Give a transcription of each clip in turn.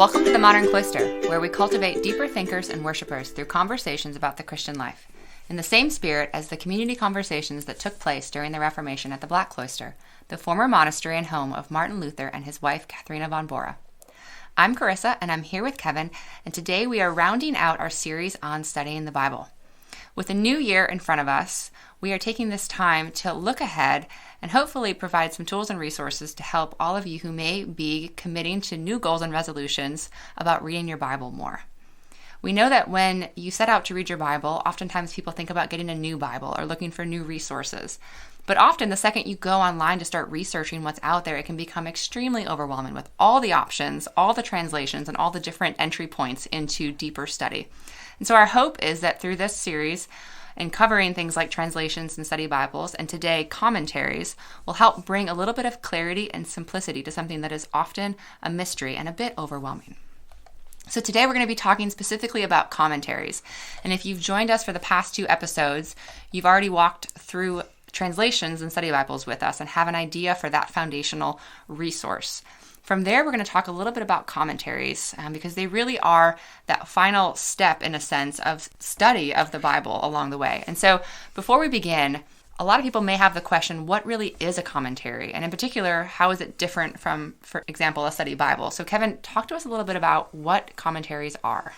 Welcome to the Modern Cloister, where we cultivate deeper thinkers and worshipers through conversations about the Christian life, in the same spirit as the community conversations that took place during the Reformation at the Black Cloister, the former monastery and home of Martin Luther and his wife, Katharina von Bora. I'm Carissa, and I'm here with Kevin, and today we are rounding out our series on studying the Bible. With a new year in front of us, we are taking this time to look ahead and hopefully provide some tools and resources to help all of you who may be committing to new goals and resolutions about reading your Bible more. We know that when you set out to read your Bible, oftentimes people think about getting a new Bible or looking for new resources. But often the second you go online to start researching what's out there, it can become extremely overwhelming with all the options, all the translations, and all the different entry points into deeper study. And so our hope is that through this series, and covering things like translations and study Bibles, and today commentaries, will help bring a little bit of clarity and simplicity to something that is often a mystery and a bit overwhelming. So today we're going to be talking specifically about commentaries. And if you've joined us for the past 2 episodes, you've already walked through translations and study Bibles with us and have an idea for that foundational resource. From there, we're going to talk a little bit about commentaries because they really are that final step, in a sense, of study of the Bible along the way. And so before we begin, a lot of people may have the question, what really is a commentary? And in particular, how is it different from, for example, a study Bible? So Kevin, talk to us a little bit about what commentaries are.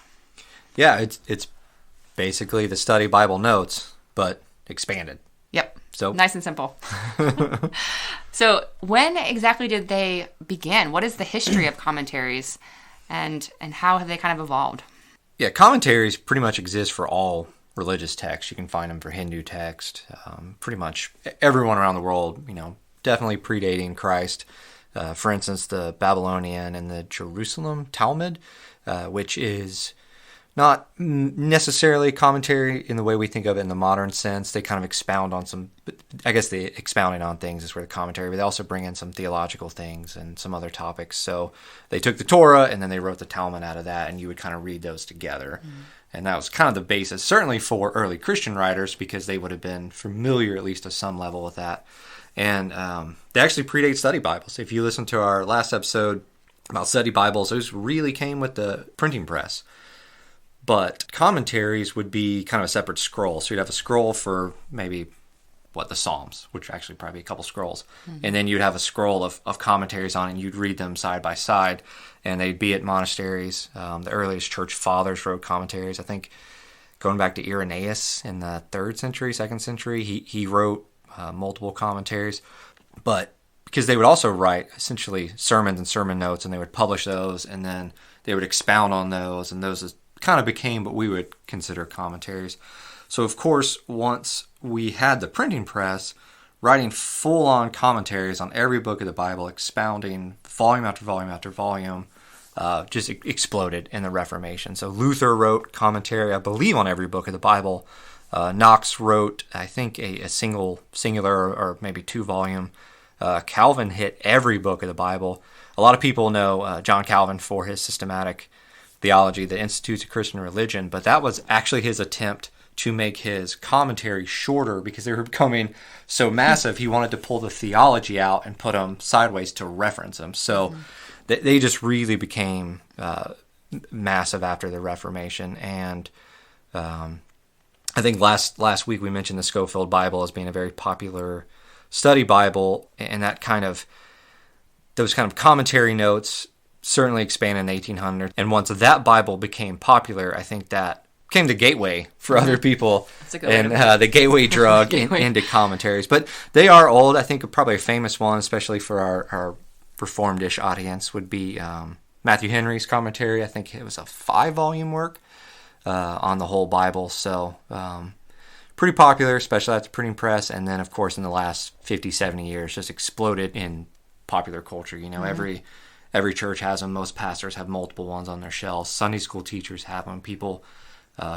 Yeah, it's basically the study Bible notes, but expanded. Yep. So nice and simple. So when exactly did they begin? What is the history of commentaries and how have they kind of evolved? Yeah, commentaries pretty much exist for all religious texts. You can find them for Hindu text, pretty much everyone around the world, definitely predating Christ. For instance, the Babylonian and the Jerusalem Talmud, which is not necessarily commentary in the way we think of it in the modern sense. They kind of expound on the expounding on things is where the commentary, but they also bring in some theological things and some other topics. So they took the Torah and then they wrote the Talmud out of that, and you would kind of read those together. Mm-hmm. And that was kind of the basis, certainly for early Christian writers, because they would have been familiar, at least to some level, with that. And they actually predate study Bibles. If you listen to our last episode about study Bibles, those really came with the printing press. But commentaries would be kind of a separate scroll. So you'd have a scroll for maybe, the Psalms, which are actually probably a couple scrolls. Mm-hmm. And then you'd have a scroll of commentaries on it, and you'd read them side by side. And they'd be at monasteries. The earliest church fathers wrote commentaries. I think going back to Irenaeus in the 3rd century, 2nd century, he wrote multiple commentaries. But because they would also write essentially sermons and sermon notes, and they would publish those, and then they would expound on those, and those kind of became what we would consider commentaries. So of course, once we had the printing press, writing full-on commentaries on every book of the Bible, expounding volume after volume after volume, just exploded in the Reformation. So Luther wrote commentary, I believe, on every book of the Bible. Knox wrote, I think, a singular or maybe 2-volume. Calvin hit every book of the Bible. A lot of people know John Calvin for his systematic theology, the Institutes of Christian Religion, but that was actually his attempt to make his commentary shorter because they were becoming so massive. He wanted to pull the theology out and put them sideways to reference them. So they just really became massive after the Reformation. And I think last week we mentioned the Scofield Bible as being a very popular study Bible, and those kind of commentary notes certainly expanded in the 1800s. And once that Bible became popular, I think that became the gateway for other people and the gateway drug into commentaries. But they are old. I think probably a famous one, especially for our Reformed-ish audience, would be Matthew Henry's commentary. I think it was a 5-volume work on the whole Bible. So pretty popular, especially at the printing press. And then, of course, in the last 50, 70 years, just exploded in popular culture. Every church has them. Most pastors have multiple ones on their shelves. Sunday school teachers have them. People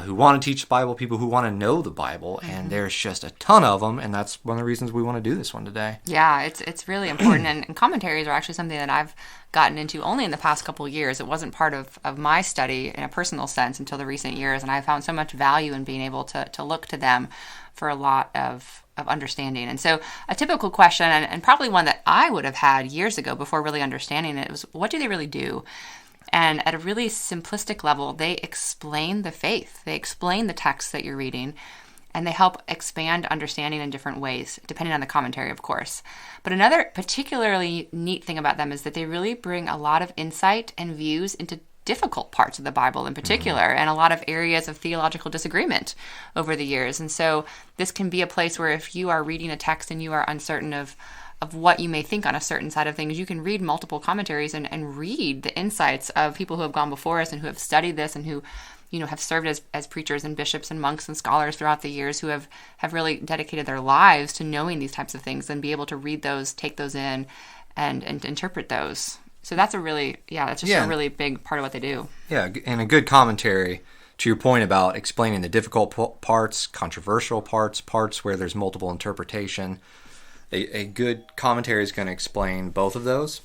who want to teach the Bible, people who want to know the Bible, and there's just a ton of them, and that's one of the reasons we want to do this one today. Yeah, it's really important, and commentaries are actually something that I've gotten into only in the past couple of years. It wasn't part of my study in a personal sense until the recent years, and I found so much value in being able to look to them for a lot of understanding. And so a typical question, and probably one that I would have had years ago before really understanding it, was what do they really do? And at a really simplistic level, they explain the faith. They explain the text that you're reading, and they help expand understanding in different ways, depending on the commentary, of course. But another particularly neat thing about them is that they really bring a lot of insight and views into difficult parts of the Bible in particular, and a lot of areas of theological disagreement over the years. And so this can be a place where if you are reading a text and you are uncertain of what you may think on a certain side of things, you can read multiple commentaries and read the insights of people who have gone before us and who have studied this and who, you know, have served as preachers and bishops and monks and scholars throughout the years, who have really dedicated their lives to knowing these types of things and be able to read those, take those in, and interpret those. So that's a really big part of what they do. Yeah, and a good commentary, to your point about explaining the difficult parts, controversial parts where there's multiple interpretation. A good commentary is going to explain both of those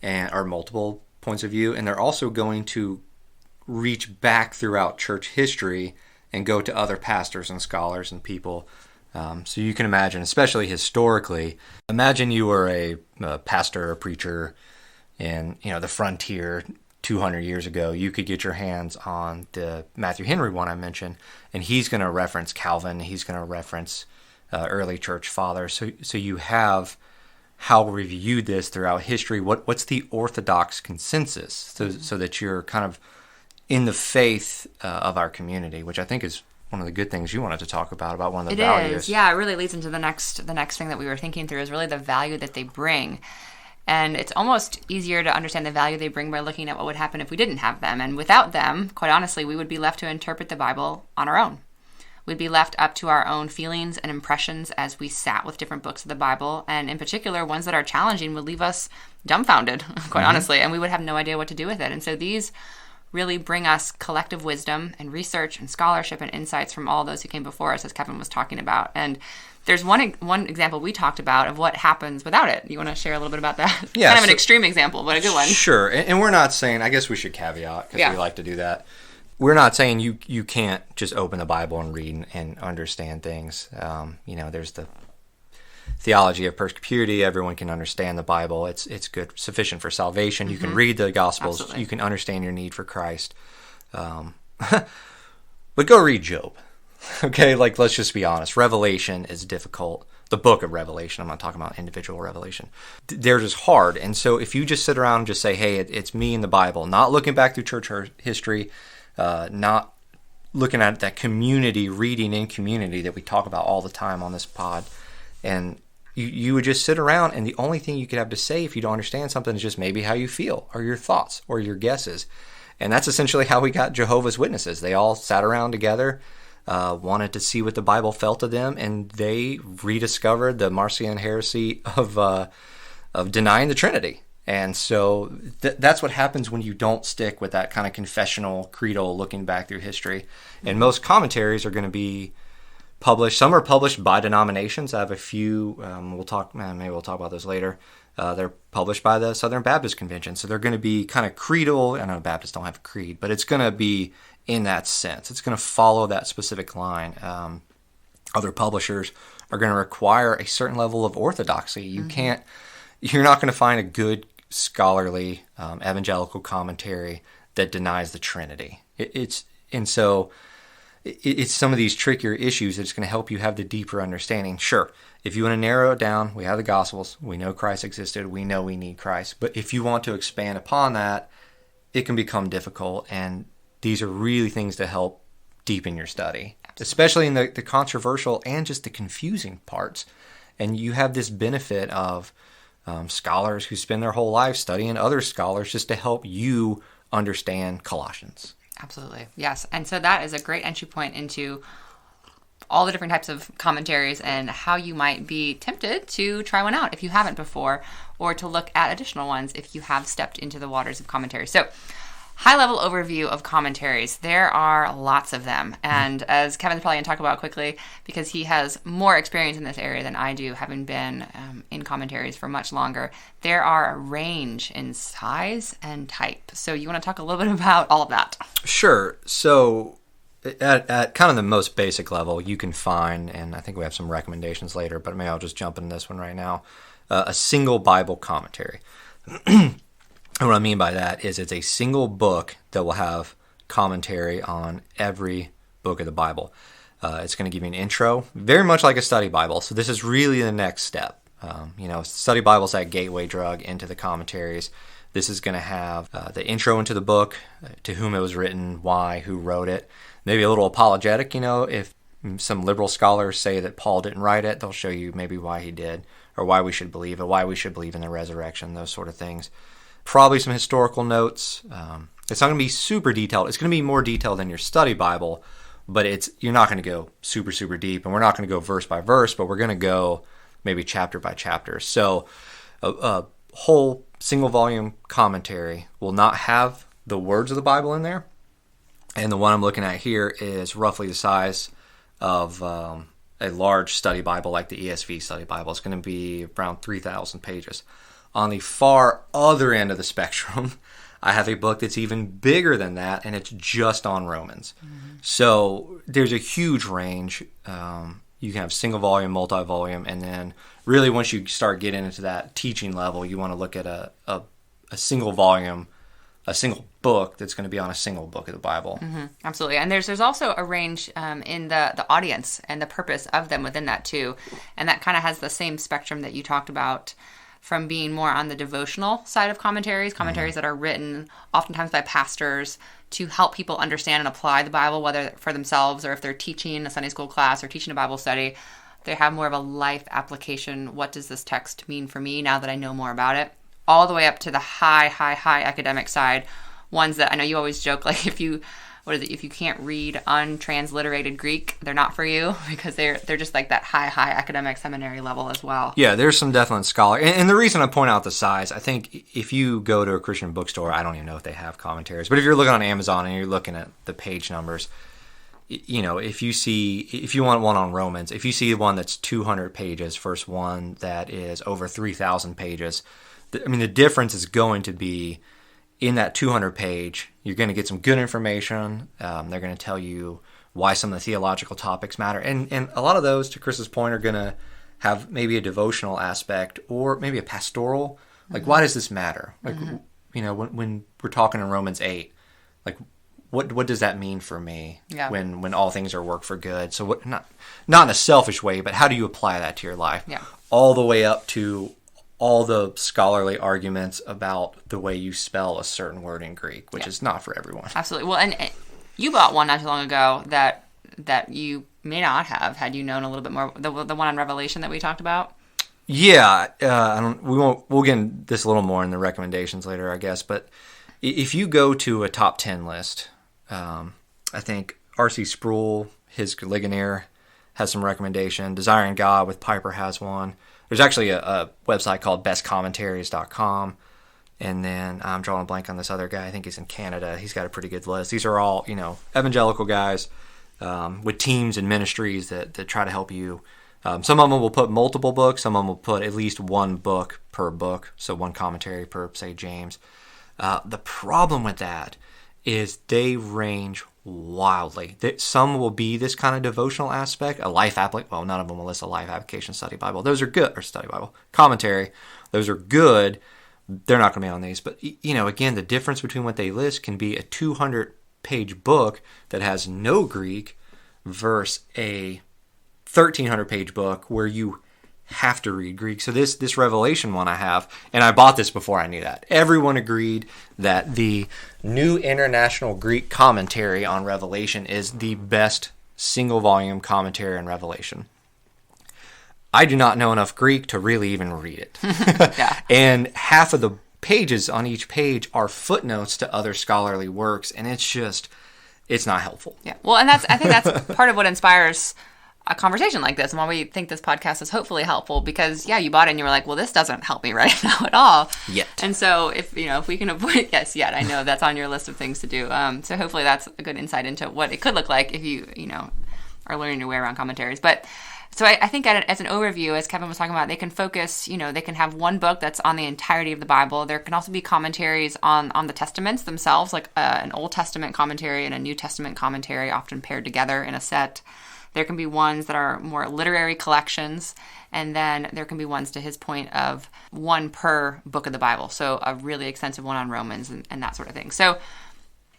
or multiple points of view, and they're also going to reach back throughout church history and go to other pastors and scholars and people. So you can imagine, especially historically, imagine you were a pastor or preacher in the frontier 200 years ago. You could get your hands on the Matthew Henry one I mentioned, and he's going to reference Calvin. He's going to reference early church fathers. So you have how we viewed this throughout history. What's the orthodox consensus, so that you're kind of in the faith of our community, which I think is one of the good things you wanted to talk about one of the values. It is, yeah. It really leads into the next thing that we were thinking through, is really the value that they bring. And it's almost easier to understand the value they bring by looking at what would happen if we didn't have them. And without them, quite honestly, we would be left to interpret the Bible on our own. We'd be left up to our own feelings and impressions as we sat with different books of the Bible, and in particular, ones that are challenging would leave us dumbfounded, quite honestly, and we would have no idea what to do with it. And so these really bring us collective wisdom and research and scholarship and insights from all those who came before us, as Kevin was talking about. And there's one example we talked about of what happens without it. You want to share a little bit about that? Yeah, kind of an extreme example, but a good one. Sure, and we're not saying, I guess we should caveat, because we like to do that. We're not saying you can't just open the Bible and read and understand things. There's the theology of perfect purity. Everyone can understand the Bible. It's good, sufficient for salvation. You can read the Gospels. Absolutely. You can understand your need for Christ. But go read Job. Okay, let's just be honest. Revelation is difficult. The book of Revelation. I'm not talking about individual revelation. They're just hard. And so if you just sit around and just say, hey, it's me and the Bible, not looking back through church history, not looking at that community, reading in community that we talk about all the time on this pod, and you would just sit around, and the only thing you could have to say if you don't understand something is just maybe how you feel, or your thoughts, or your guesses. And that's essentially how we got Jehovah's Witnesses. They all sat around together, wanted to see what the Bible felt to them, and they rediscovered the Marcion heresy of denying the Trinity. And so that's what happens when you don't stick with that kind of confessional creedal looking back through history. And most commentaries are going to be published. Some are published by denominations. I have a few. Maybe we'll talk about those later. They're published by the Southern Baptist Convention. So they're going to be kind of creedal. I know Baptists don't have a creed, but it's going to be in that sense. It's going to follow that specific line. Other publishers are going to require a certain level of orthodoxy. You're not going to find a good scholarly evangelical commentary that denies the Trinity. It's some of these trickier issues that's going to help you have the deeper understanding. Sure, if you want to narrow it down, we have the Gospels. We know Christ existed. We know we need Christ. But if you want to expand upon that, it can become difficult. And these are really things to help deepen your study, especially in the controversial and just the confusing parts. And you have this benefit of scholars who spend their whole life studying other scholars just to help you understand Colossians. Absolutely. Yes. And so that is a great entry point into all the different types of commentaries and how you might be tempted to try one out if you haven't before, or to look at additional ones if you have stepped into the waters of commentary. So, high-level overview of commentaries. There are lots of them. And as Kevin's probably going to talk about quickly, because he has more experience in this area than I do, having been in commentaries for much longer, there are a range in size and type. So you want to talk a little bit about all of that? Sure. So at kind of the most basic level, you can find, and I think we have some recommendations later, but maybe I'll just jump into this one right now, a single Bible commentary. And what I mean by that is it's a single book that will have commentary on every book of the Bible. It's going to give you an intro, very much like a study Bible. So this is really the next step. Study Bible's that gateway drug into the commentaries. This is going to have the intro into the book, to whom it was written, why, who wrote it. Maybe a little apologetic, if some liberal scholars say that Paul didn't write it, they'll show you maybe why he did, or why we should believe it, why we should believe in the resurrection, those sort of things. Probably some historical notes. It's not going to be super detailed. It's going to be more detailed than your study Bible, but you're not going to go super, super deep, and we're not going to go verse by verse, but we're going to go maybe chapter by chapter. So a whole single volume commentary will not have the words of the Bible in there. And the one I'm looking at here is roughly the size of a large study Bible like the ESV study Bible. It's going to be around 3,000 pages. On the far other end of the spectrum, I have a book that's even bigger than that, and it's just on Romans. Mm-hmm. So there's a huge range. You can have single volume, multi-volume, and then really once you start getting into that teaching level, you want to look at a single volume, a single book that's going to be on a single book of the Bible. Mm-hmm. Absolutely. And there's also a range in the audience and the purpose of them within that too. And that kind of has the same spectrum that you talked about, from being more on the devotional side of commentaries mm-hmm. that are written oftentimes by pastors to help people understand and apply the Bible, whether for themselves or if they're teaching a Sunday school class or teaching a Bible study. They have more of a life application. What does this text mean for me now that I know more about it? All the way up to the high academic side. Ones that I know you always joke, like if you can't read untransliterated Greek, they're not for you, because they're just like that high academic seminary level as well. Yeah, there's some definite scholar. And the reason I point out the size, I think if you go to a Christian bookstore, I don't even know if they have commentaries, but if you're looking on Amazon and you're looking at the page numbers, if you want one on Romans, if you see one that's 200 pages versus one that is over 3,000 pages, the difference is going to be in that 200 page, you're going to get some good information. They're going to tell you why some of the theological topics matter. And a lot of those, to Chris's point, are going to have maybe a devotional aspect or maybe a pastoral. Like, mm-hmm. why does this matter? Like, mm-hmm. When we're talking in Romans 8, like, what does that mean for me when all things are work for good? So not in a selfish way, but how do you apply that to your life? Yeah. All the way up to all the scholarly arguments about the way you spell a certain word in Greek, which is not for everyone. Absolutely. Well, and you bought one not too long ago that you may not have had you known a little bit more. The one on Revelation that we talked about. Yeah, we'll get into this a little more in the recommendations later, I guess. But if you go to a top 10 list, I think R.C. Sproul, his Ligonier, has some recommendation. Desiring God with Piper has one. There's actually a website called bestcommentaries.com. And then I'm drawing a blank on this other guy. I think he's in Canada. He's got a pretty good list. These are all, evangelical guys with teams and ministries that try to help you. Some of them will put multiple books. Some of them will put at least one book per book. So one commentary per, say, James. The problem with that is they range wildly. Some will be this kind of devotional aspect, a life application. Well, none of them will list a life application study Bible. Those are good, or study Bible commentary. Those are good. They're not going to be on these. But again, the difference between what they list can be a 200-page book that has no Greek versus a 1,300-page book where you have to read Greek. So this Revelation one I have, and I bought this before I knew that. Everyone agreed that the New International Greek Commentary on Revelation is the best single-volume commentary on Revelation. I do not know enough Greek to really even read it. Yeah. And half of the pages on each page are footnotes to other scholarly works, and it's not helpful. Yeah. Well, and I think that's part of what inspires a conversation like this and why we think this podcast is hopefully helpful, because you bought it and you were like, well, this doesn't help me right now at all. Yet. And so if we can avoid, yet, I know that's on your list of things to do. So hopefully that's a good insight into what it could look like if you are learning your way around commentaries. But so I think as an overview, as Kevin was talking about, they can focus, they can have one book that's on the entirety of the Bible. There can also be commentaries on the Testaments themselves, like an Old Testament commentary and a New Testament commentary, often paired together in a set. There can be ones that are more literary collections, and then there can be ones, to his point, of one per book of the Bible. So a really extensive one on Romans and that sort of thing. So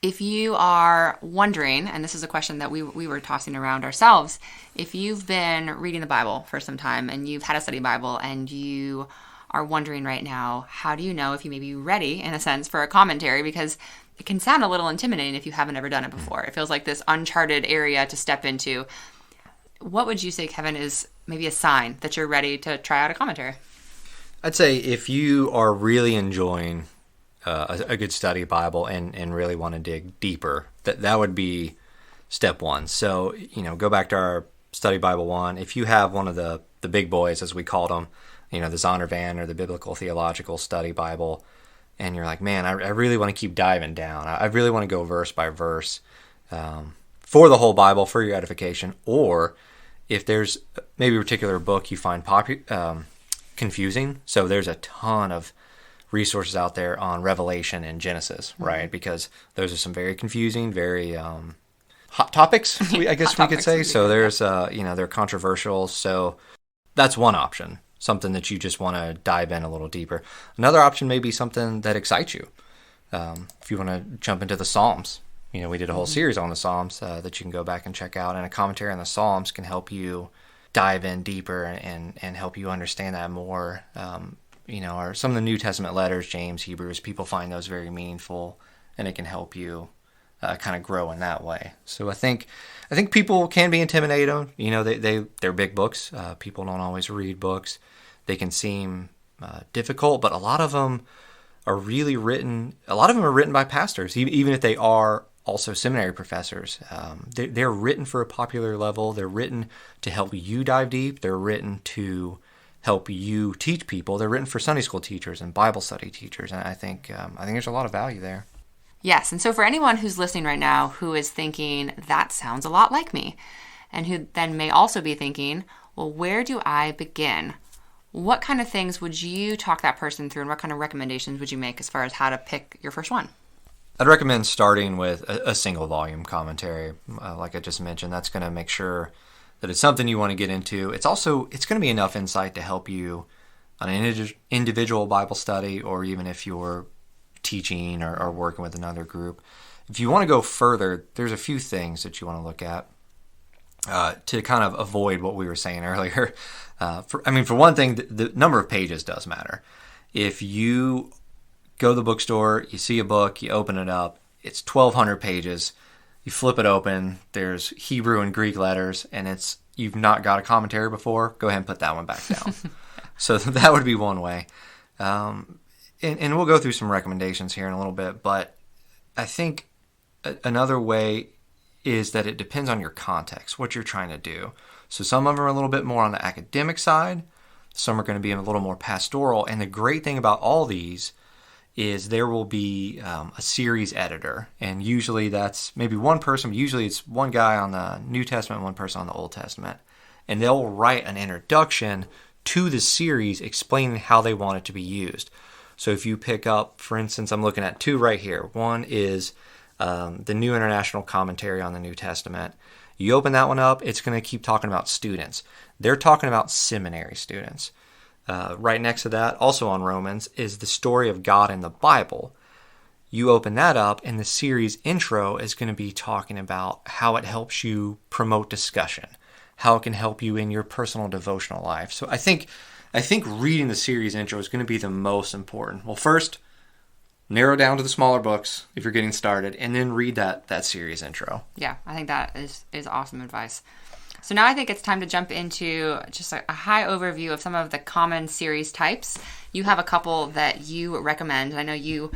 if you are wondering, and this is a question that we were tossing around ourselves, if you've been reading the Bible for some time and you've had a study Bible and you are wondering right now, how do you know if you may be ready, in a sense, for a commentary? Because it can sound a little intimidating if you haven't ever done it before. It feels like this uncharted area to step into. What would you say, Kevin, is maybe a sign that you're ready to try out a commentary? I'd say if you are really enjoying a good study Bible and really want to dig deeper, that would be step one. So, go back to our study Bible one. If you have one of the big boys, as we called them, the Zondervan or the Biblical Theological Study Bible, and you're like, man, I really want to keep diving down. I really want to go verse by verse for the whole Bible, for your edification. Or if there's maybe a particular book you find confusing, so there's a ton of resources out there on Revelation and Genesis, right? Because those are some very confusing, very hot topics, I guess we could say. So there's, they're controversial. So that's one option, something that you just want to dive in a little deeper. Another option may be something that excites you. If you want to jump into the Psalms, we did a whole series on the Psalms that you can go back and check out. And a commentary on the Psalms can help you dive in deeper and help you understand that more. Or some of the New Testament letters, James, Hebrews, people find those very meaningful, and it can help you kind of grow in that way. So I think people can be intimidated. They're big books. People don't always read books. They can seem difficult, but a lot of them are really written. A lot of them are written by pastors, even if they are also seminary professors. They're written for a popular level. They're written to help you dive deep. They're written to help you teach people. They're written for Sunday school teachers and Bible study teachers, and I think there's a lot of value there. Yes, and so for anyone who's listening right now who is thinking, that sounds a lot like me, and who then may also be thinking, well, where do I begin? What kind of things would you talk that person through, and what kind of recommendations would you make as far as how to pick your first one? I'd recommend starting with a single volume commentary. Like I just mentioned, that's going to make sure that it's something you want to get into. It's going to be enough insight to help you on an individual Bible study, or even if you're teaching or working with another group. If you want to go further, there's a few things that you want to look at to kind of avoid what we were saying earlier. For one thing, the number of pages does matter. If you go to the bookstore, you see a book, you open it up, it's 1,200 pages. You flip it open, there's Hebrew and Greek letters, and you've not got a commentary before, go ahead and put that one back down. So that would be one way. And we'll go through some recommendations here in a little bit, but I think another way is that it depends on your context, what you're trying to do. So some of them are a little bit more on the academic side, some are going to be a little more pastoral, and the great thing about all these is there will be a series editor, and usually that's maybe one person, but usually it's one guy on the New Testament, one person on the Old Testament, and they'll write an introduction to the series explaining how they want it to be used. So if you pick up, for instance, I'm looking at two right here. One is the New International Commentary on the New Testament. You open that one up, it's going to keep talking about students. They're talking about seminary students. Right next to that, also on Romans, is the story of God in the Bible. You open that up, and the series intro is going to be talking about how it helps you promote discussion, how it can help you in your personal devotional life. So I think reading the series intro is going to be the most important. Well, first, narrow down to the smaller books if you're getting started, and then read that series intro. Yeah, I think that is awesome advice. So now I think it's time to jump into just a high overview of some of the common series types. You have a couple that you recommend. I know you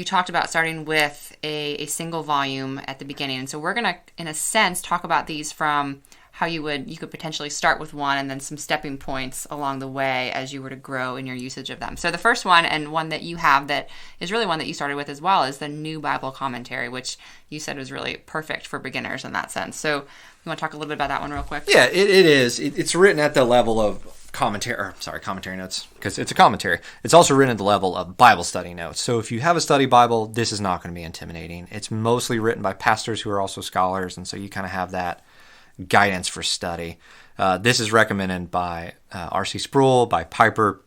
talked about starting with a single volume at the beginning. And so we're going to, in a sense, talk about these from how you could potentially start with one and then some stepping points along the way as you were to grow in your usage of them. So the first one, and one that you have that is really one that you started with as well, is the New Bible Commentary, which you said was really perfect for beginners in that sense. So you want to talk a little bit about that one real quick? Yeah, it is. It's written at the level of commentary notes, because it's a commentary. It's also written at the level of Bible study notes. So if you have a study Bible, this is not going to be intimidating. It's mostly written by pastors who are also scholars, and so you kind of have that guidance for study. This is recommended by R.C. Sproul, by Piper.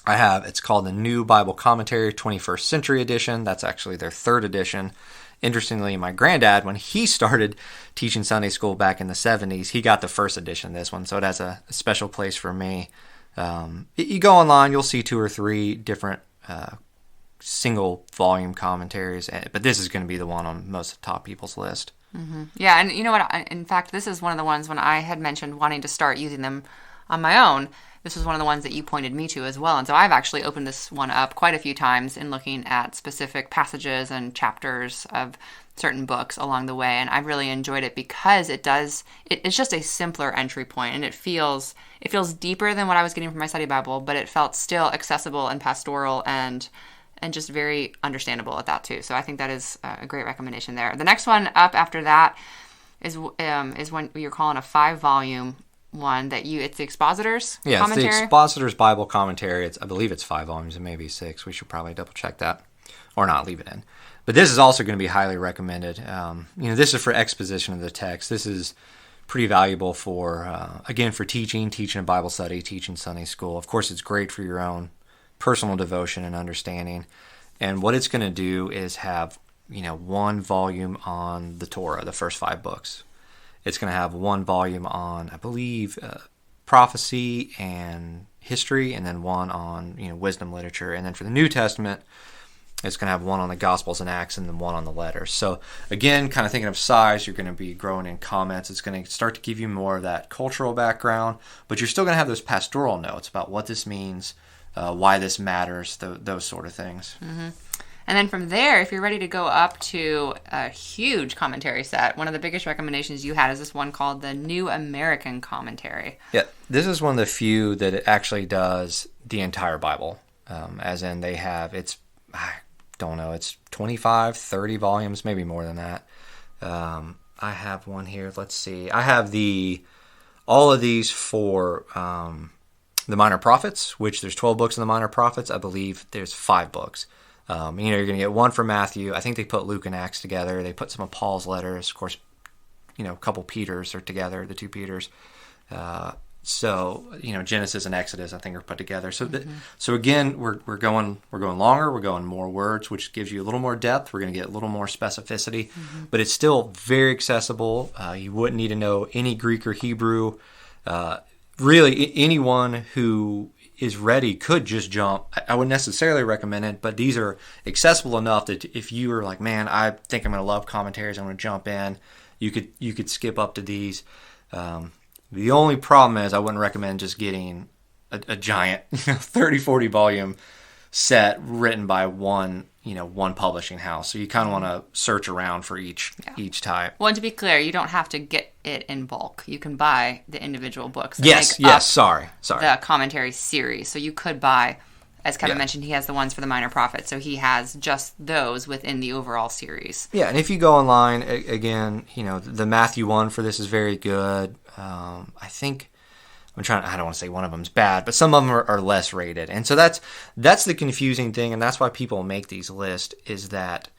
It's called the New Bible Commentary, 21st Century Edition. That's actually their third edition. Interestingly, my granddad, when he started teaching Sunday school back in the 70s, he got the first edition of this one, so it has a special place for me. You go online, you'll see 2 or 3 different single volume commentaries, but this is going to be the one on most of the top people's list. Mm-hmm. Yeah, and you know what? In fact, this is one of the ones when I had mentioned wanting to start using them on my own. This was one of the ones that you pointed me to as well. And so I've actually opened this one up quite a few times in looking at specific passages and chapters of certain books along the way. And I've really enjoyed it because it's just a simpler entry point, and it feels deeper than what I was getting from my study Bible, but it felt still accessible and pastoral and just very understandable at that too. So I think that is a great recommendation there. The next one up after that is when you're calling a 5-volume one it's the Expositor's Commentary. It's the Expositor's Bible Commentary. I believe it's 5 volumes and maybe 6. We should probably double check that or not leave it in. But this is also going to be highly recommended. This is for exposition of the text. This is pretty valuable for teaching a Bible study, teaching Sunday school. Of course, it's great for your own personal devotion and understanding. And what it's going to do is have, 1 volume on the Torah, the first 5 books. It's going to have 1 volume on, I believe, prophecy and history, and then 1 on, wisdom literature. And then for the New Testament, it's going to have 1 on the Gospels and Acts, and then 1 on the letters. So again, kind of thinking of size, you're going to be growing in comments. It's going to start to give you more of that cultural background, but you're still going to have those pastoral notes about what this means, why this matters, those sort of things. Mm-hmm. And then from there, if you're ready to go up to a huge commentary set, one of the biggest recommendations you had is this one called the New American Commentary. Yeah, this is one of the few that it actually does the entire Bible, as in they have, it's 25, 30 volumes, maybe more than that. I have one here, let's see. I have all of these for the Minor Prophets, which there's 12 books in the Minor Prophets. I believe there's 5 books. You're going to get 1 for Matthew. I think they put Luke and Acts together. They put some of Paul's letters. Of course, a couple Peters are together, the 2 Peters. So Genesis and Exodus, I think, are put together. So so again, we're going longer. We're going more words, which gives you a little more depth. We're going to get a little more specificity, but it's still very accessible. You wouldn't need to know any Greek or Hebrew. Really, anyone who is ready could just jump. I wouldn't necessarily recommend it, but these are accessible enough that if you are like, man, I think I'm going to love commentaries, I'm going to jump in, you could skip up to these. The only problem is I wouldn't recommend just getting a giant 30, 40 volume set written by one publishing house. So you kind of want to search around for each type. Well, and to be clear, you don't have to get it in bulk. You can buy the individual books. Sorry. The commentary series. So you could buy, as Kevin mentioned, he has the ones for the Minor Prophets. So he has just those within the overall series. Yeah, and if you go online, again, the Matthew one for this is very good. I think I don't want to say one of them's bad, but some of them are less rated. And so that's the confusing thing, and that's why people make these lists, is that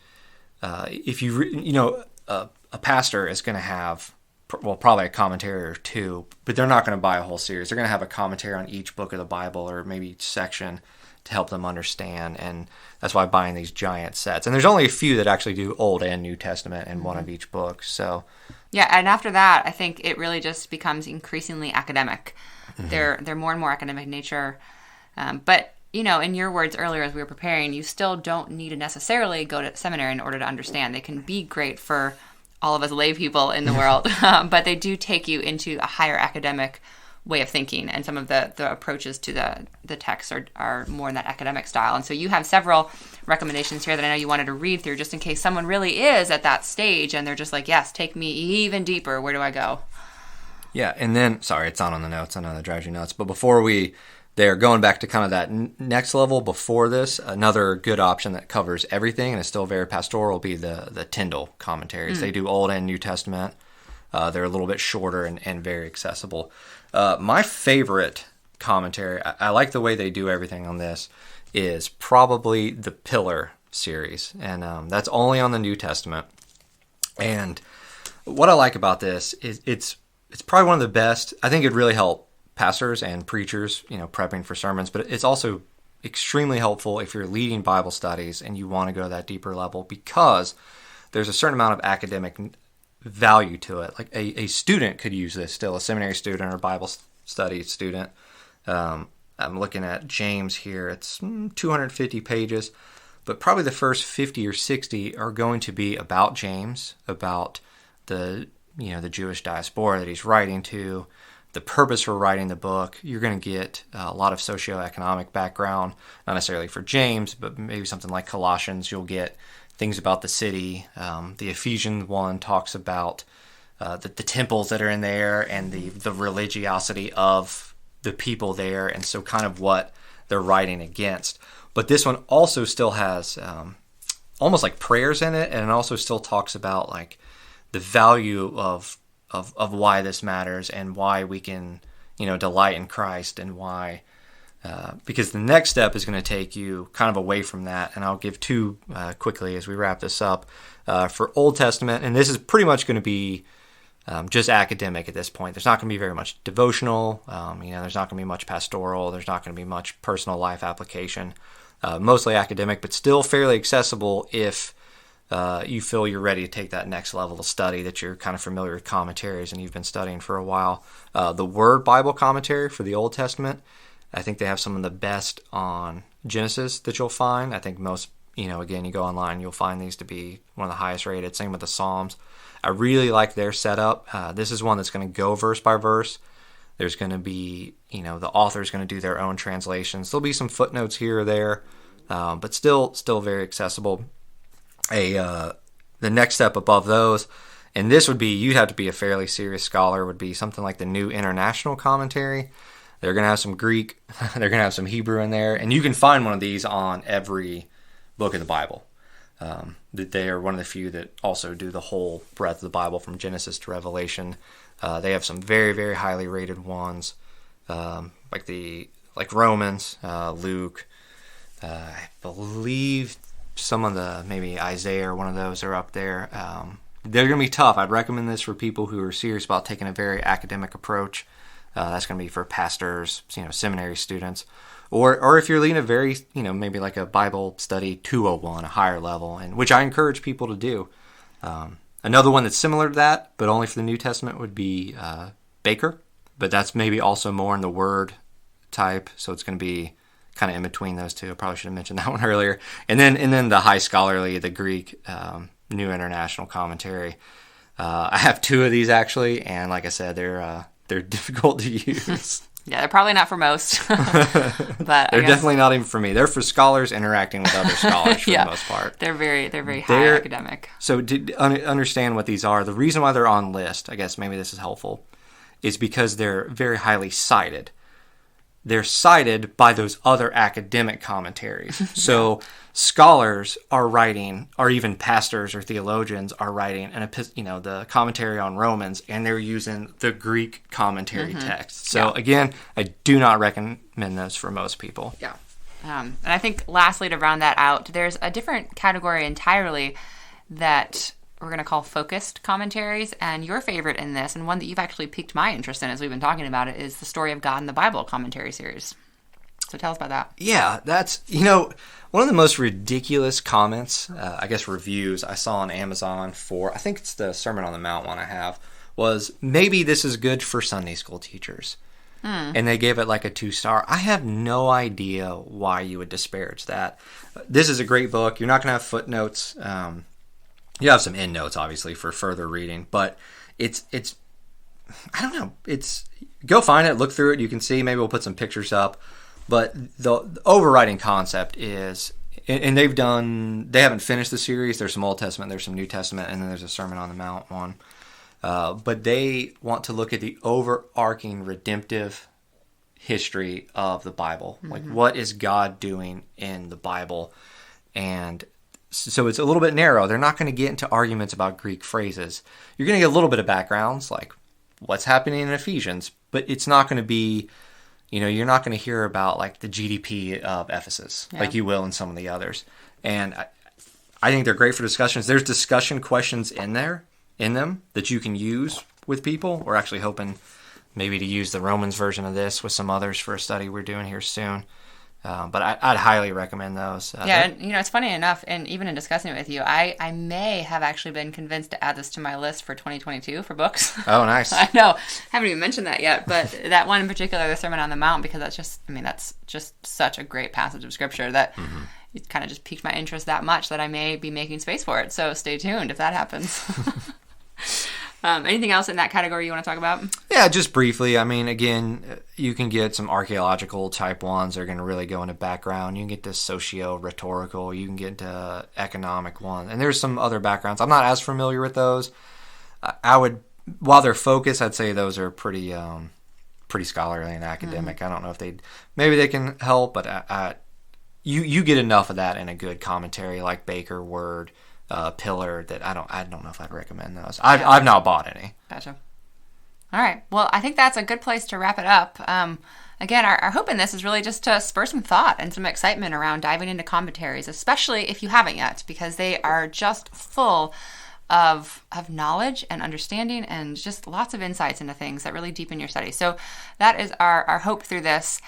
if a pastor is going to have, probably a commentary or 2, but they're not going to buy a whole series. They're going to have a commentary on each book of the Bible, or maybe each section, to help them understand. And that's why buying these giant sets. And there's only a few that actually do Old and New Testament in one of each book. So yeah, and after that, I think it really just becomes increasingly academic. They're more and more academic in nature. But, in your words earlier as we were preparing, you still don't need to necessarily go to seminary in order to understand. They can be great for all of us lay people in the world, but they do take you into a higher academic way of thinking, and some of the approaches to the text are more in that academic style. And so you have several recommendations here that I know you wanted to read through, just in case someone really is at that stage and they're just like, yes, take me even deeper. Where do I go? Yeah, and then, sorry, it's not on the notes. I know that drives you nuts. But before they're going back to kind of that next level before this, another good option that covers everything and is still very pastoral will be the Tyndale commentaries. They do Old and New Testament. They're a little bit shorter and very accessible. My favorite commentary, I like the way they do everything on this, is probably the Pillar series. And that's only on the New Testament. And what I like about this is it's probably one of the best. I think it'd really help pastors and preachers, prepping for sermons, but it's also extremely helpful if you're leading Bible studies and you want to go to that deeper level, because there's a certain amount of academic value to it. Like a student could use this still, a seminary student or Bible study student. I'm looking at James here. It's 250 pages, but probably the first 50 or 60 are going to be about James, about the Jewish diaspora that he's writing to, the purpose for writing the book. You're going to get a lot of socioeconomic background, not necessarily for James, but maybe something like Colossians. You'll get things about the city. The Ephesians one talks about the temples that are in there and the religiosity of the people there, and so kind of what they're writing against. But this one also still has almost like prayers in it, and it also still talks about like the value of why this matters and why we can, delight in Christ, and why, because the next step is going to take you kind of away from that. And I'll give two quickly as we wrap this up. For Old Testament, and this is pretty much going to be just academic at this point. There's not going to be very much devotional. There's not going to be much pastoral. There's not going to be much personal life application. Mostly academic, but still fairly accessible if you feel you're ready to take that next level of study, that you're kind of familiar with commentaries and you've been studying for a while. The Word Bible Commentary for the Old Testament, I think they have some of the best on Genesis that you'll find. I think most, again, you go online, you'll find these to be one of the highest rated. Same with the Psalms. I really like their setup. This is one that's going to go verse by verse. There's going to be, the author's going to do their own translations. There'll be some footnotes here or there, but still very accessible. The next step above those, and this would be, you'd have to be a fairly serious scholar, would be something like the New International Commentary. They're going to have some Greek, they're going to have some Hebrew in there, and you can find one of these on every book of the Bible. That they are one of the few that also do the whole breadth of the Bible from Genesis to Revelation. They have some very, very highly rated ones, like Romans, Luke, I believe some of the, maybe Isaiah or one of those are up there. They're going to be tough. I'd recommend this for people who are serious about taking a very academic approach. That's going to be for pastors, seminary students, or if you're leading a very, maybe like a Bible study 201, a higher level, and which I encourage people to do. Another one that's similar to that, but only for the New Testament, would be Baker, but that's maybe also more in the Word type, so it's going to be kind of in between those two. I probably should have mentioned that one earlier. And then the high scholarly, the Greek New International Commentary. I have two of these actually, and like I said, they're difficult to use. Yeah, they're probably not for most, but they're definitely not even for me. They're for scholars interacting with other scholars for the most part. They're very high academic. So to understand what these are, the reason why they're on list, I guess maybe this is helpful, is because they're very highly cited. They're cited by those other academic commentaries. So scholars are writing, or even pastors or theologians are writing the commentary on Romans, and they're using the Greek commentary text. So again, I do not recommend those for most people. Yeah. And I think lastly, to round that out, there's a different category entirely that we're going to call focused commentaries, and your favorite in this, and one that you've actually piqued my interest in as we've been talking about it, is the Story of God in the Bible commentary series. So tell us about that. Yeah, that's, one of the most ridiculous comments, I guess reviews I saw on Amazon for, I think it's the Sermon on the Mount one I have, was maybe this is good for Sunday school teachers. And they gave it like a 2-star. I have no idea why you would disparage that. This is a great book. You're not going to have footnotes. You have some endnotes, obviously, for further reading, but it's I don't know. Go find it, look through it. You can see. Maybe we'll put some pictures up. But the overriding concept is, and they haven't finished the series. There's some Old Testament, there's some New Testament, and then there's a Sermon on the Mount one. But they want to look at the overarching redemptive history of the Bible. Like, what is God doing in the Bible? And so it's a little bit narrow. They're not going to get into arguments about Greek phrases. You're going to get a little bit of backgrounds, like what's happening in Ephesians, but it's not going to be, you're not going to hear about like the GDP of Ephesus, like you will in some of the others. And I think they're great for discussions. There's discussion questions in them that you can use with people. We're actually hoping maybe to use the Romans version of this with some others for a study we're doing here soon. But I'd highly recommend those. And it's funny enough, and even in discussing it with you, I may have actually been convinced to add this to my list for 2022 for books. Oh, nice. I know. Haven't even mentioned that yet, but that one in particular, the Sermon on the Mount, because that's just such a great passage of Scripture that it kind of just piqued my interest that much that I may be making space for it. So stay tuned if that happens. Anything else in that category you want to talk about? Yeah, just briefly. I mean, again, you can get some archaeological type ones that are going to really go into background. You can get the socio-rhetorical. You can get into economic one. And there's some other backgrounds. I'm not as familiar with those. While they're focused, I'd say those are pretty scholarly and academic. I don't know if maybe they can help, but you get enough of that in a good commentary like Baker, Word, Pillar, that I don't know if I'd recommend those. I've not bought any. Gotcha. All right. Well, I think that's a good place to wrap it up. Again, our hope in this is really just to spur some thought and some excitement around diving into commentaries, especially if you haven't yet, because they are just full of knowledge and understanding and just lots of insights into things that really deepen your study. So that is our hope through this.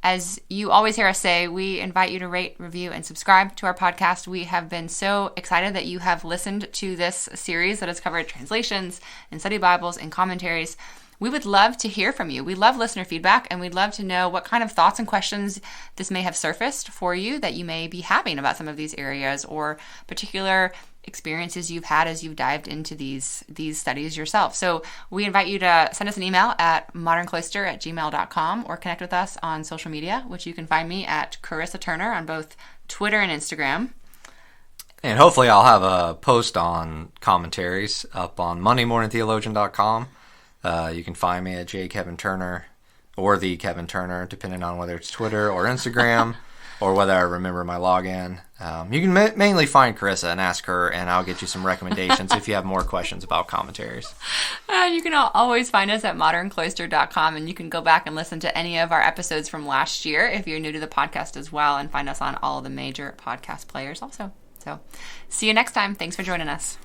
As you always hear us say, we invite you to rate, review, and subscribe to our podcast. We have been so excited that you have listened to this series that has covered translations and study Bibles and commentaries. We would love to hear from you. We love listener feedback, and we'd love to know what kind of thoughts and questions this may have surfaced for you that you may be having about some of these areas or particular experiences you've had as you've dived into these studies yourself. So we invite you to send us an email at moderncloister@gmail.com or connect with us on social media, which you can find me at Carissa Turner on both Twitter and Instagram. And hopefully I'll have a post on commentaries up on MondayMorningTheologian.com. You can find me at JKevinTurner or the Kevin Turner, depending on whether it's Twitter or Instagram. Or whether I remember my login. You can mainly find Carissa and ask her, and I'll get you some recommendations if you have more questions about commentaries. You can always find us at moderncloister.com, and you can go back and listen to any of our episodes from last year if you're new to the podcast as well, and find us on all the major podcast players also. So see you next time. Thanks for joining us.